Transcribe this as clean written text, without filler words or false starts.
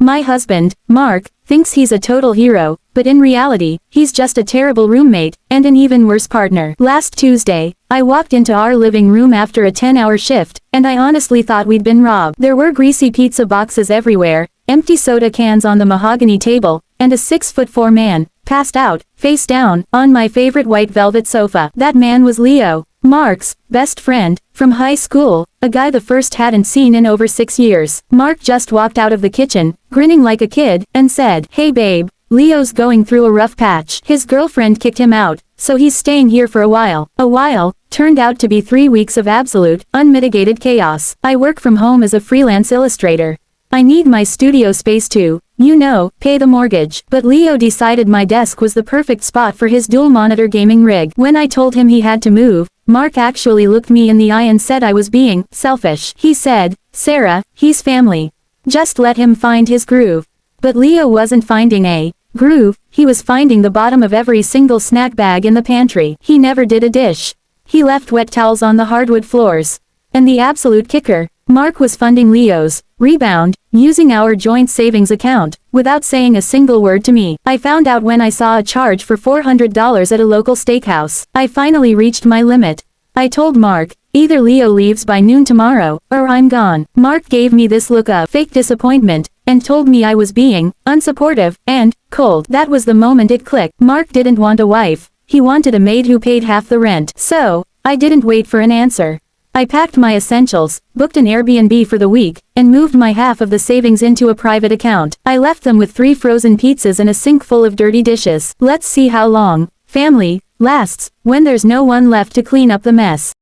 My husband, Mark, thinks he's a total hero, but in reality, he's just a terrible roommate, and an even worse partner. Last Tuesday, I walked into our living room after a 10-hour shift, and I honestly thought we'd been robbed. There were greasy pizza boxes everywhere, empty soda cans on the mahogany table, and a 6'4" man, passed out, face down, on my favorite white velvet sofa. That man was Leo, Mark's best friend, from high school, a guy the first hadn't seen in over 6 years. Mark just walked out of the kitchen, grinning like a kid, and said, "Hey babe, Leo's going through a rough patch. His girlfriend kicked him out, so he's staying here for a while." A while turned out to be 3 weeks of absolute, unmitigated chaos. I work from home as a freelance illustrator. I need my studio space to, you know, pay the mortgage. But Leo decided my desk was the perfect spot for his dual-monitor gaming rig. When I told him he had to move, Mark actually looked me in the eye and said I was being selfish. He said, "Sarah, he's family. Just let him find his groove." But Leo wasn't finding a groove, he was finding the bottom of every single snack bag in the pantry. He never did a dish. He left wet towels on the hardwood floors. And the absolute kicker, Mark was funding Leo's rebound, using our joint savings account, without saying a single word to me. I found out when I saw a charge for $400 at a local steakhouse. I finally reached my limit. I told Mark, either Leo leaves by noon tomorrow, or I'm gone. Mark gave me this look of fake disappointment, and told me I was being unsupportive and cold. That was the moment it clicked. Mark didn't want a wife, he wanted a maid who paid half the rent. So, I didn't wait for an answer. I packed my essentials, booked an Airbnb for the week, and moved my half of the savings into a private account. I left them with 3 frozen pizzas and a sink full of dirty dishes. Let's see how long family lasts when there's no one left to clean up the mess.